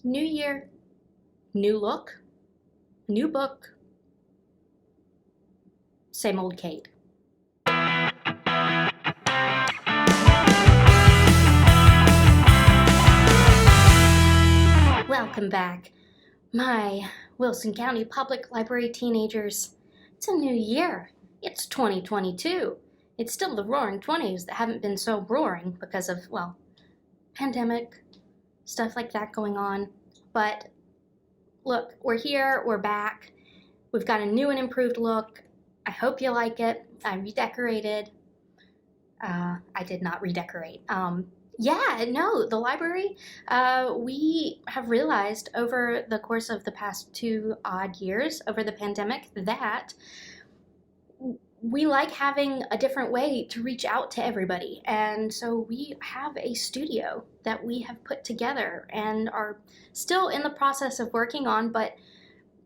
New year, new look, new book, same old Kate. Welcome back, my Wilson County Public Library teenagers. It's a new year. It's 2022. It's still the roaring 20s that haven't been so roaring because of, well, pandemic, stuff like that going on. But look, we're here, we're back. We've got a new and improved look. I hope you like it. I redecorated. I did not redecorate. The library, we have realized over the course of the past 2 odd years over the pandemic that we like having a different way to reach out to everybody. And so we have a studio that we have put together and are still in the process of working on, but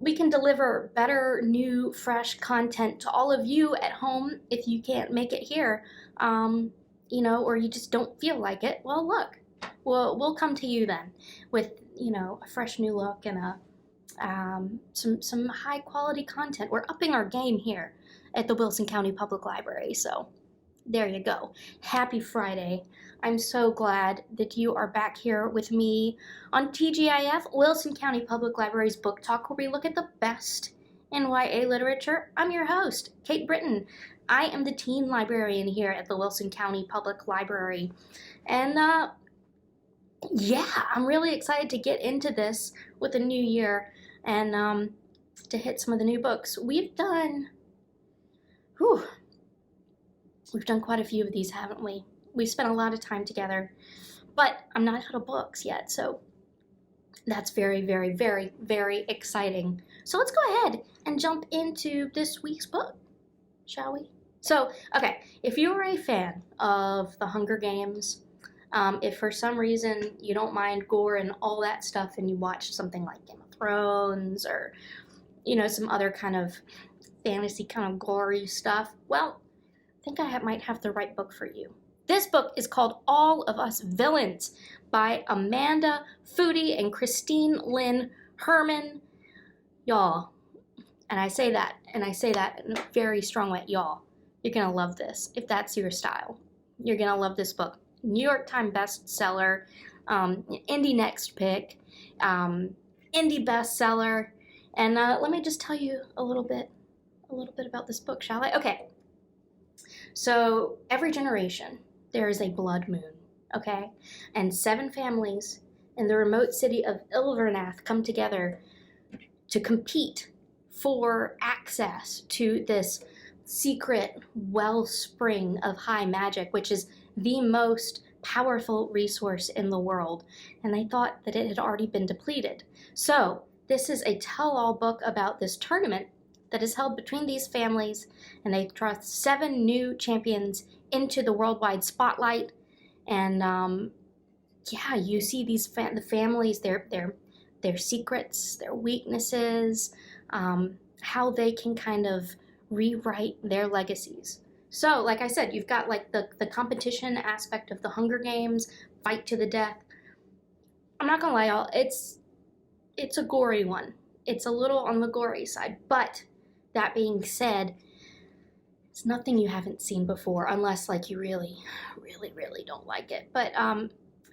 we can deliver better, new, fresh content to all of you at home if you can't make it here, or you just don't feel like it. Well, look, we'll come to you then with, a fresh new look and some high quality content. We're upping our game here at the Wilson County Public Library. So there you go. Happy Friday. I'm so glad that you are back here with me on TGIF, Wilson County Public Library's Book Talk, where we look at the best in YA literature. I'm your host, Kate Britton. I am the teen librarian here at the Wilson County Public Library. And I'm really excited to get into this with the new year and to hit some of the new books. We've done quite a few of these, haven't we? We've spent a lot of time together, but I'm not out of books yet, so that's very, very, very, very exciting. So let's go ahead and jump into this week's book, shall we? So, okay, if you're a fan of the Hunger Games, if for some reason you don't mind gore and all that stuff and you watch something like Game of Thrones or, some other kind of fantasy kind of gory stuff, well, I think I might have the right book for you. This book is called All of Us Villains by Amanda Foody and Christine Lynn Herman. Y'all, and I say that in a very strong way, y'all, you're going to love this. If that's your style, you're going to love this book. New York Times bestseller, indie next pick, indie bestseller. And let me just tell you a little bit about this book, shall I? Okay. So every generation, there is a blood moon, okay? And 7 families in the remote city of Ilvernath come together to compete for access to this secret wellspring of high magic, which is the most powerful resource in the world. And they thought that it had already been depleted. So this is a tell-all book about this tournament that is held between these families, and they thrust 7 new champions into the worldwide spotlight. And you see these the families, their secrets, their weaknesses, how they can kind of rewrite their legacies. So, like I said, you've got like the competition aspect of the Hunger Games, fight to the death. I'm not gonna lie, y'all, it's a gory one. It's a little on the gory side, but that being said, it's nothing you haven't seen before, unless like you really, really, really don't like it. But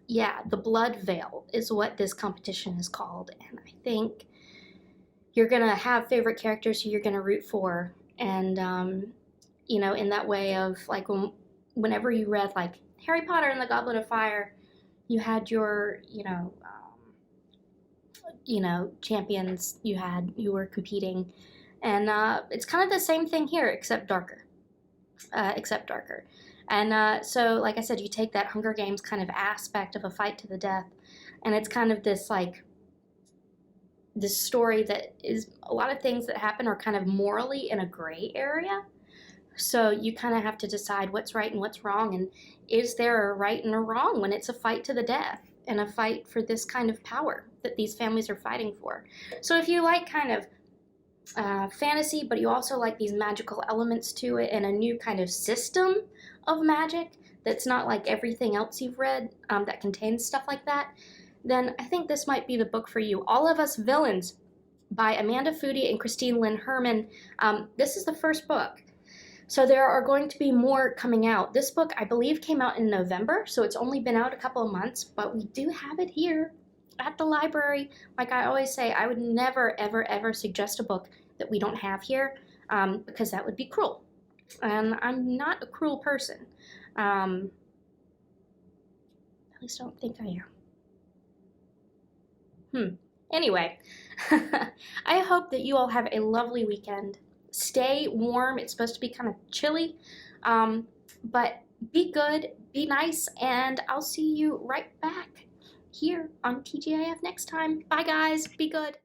the Blood Veil is what this competition is called, and I think you're gonna have favorite characters who you're gonna root for, and in that way of like whenever you read like Harry Potter and the Goblet of Fire, you had your champions you were competing. And it's kind of the same thing here, except darker. And so, like I said, you take that Hunger Games kind of aspect of a fight to the death, and it's kind of this story that is a lot of things that happen are kind of morally in a gray area. So you kind of have to decide what's right and what's wrong, and is there a right and a wrong when it's a fight to the death and a fight for this kind of power that these families are fighting for. So if you like kind of fantasy, but you also like these magical elements to it and a new kind of system of magic that's not like everything else you've read that contains stuff like that, then I think this might be the book for you. All of Us Villains by Amanda Foody and Christine Lynn Herman. This is the first book. So there are going to be more coming out. This book, I believe, came out in November, so it's only been out a couple of months, but we do have it here at the library. Like I always say, I would never, ever, ever suggest a book that we don't have here, because that would be cruel. And I'm not a cruel person. At least I don't think I am. Anyway, I hope that you all have a lovely weekend. Stay warm. It's supposed to be kind of chilly, but be good, be nice, and I'll see you right back here on TGIF next time. Bye, guys. Be good.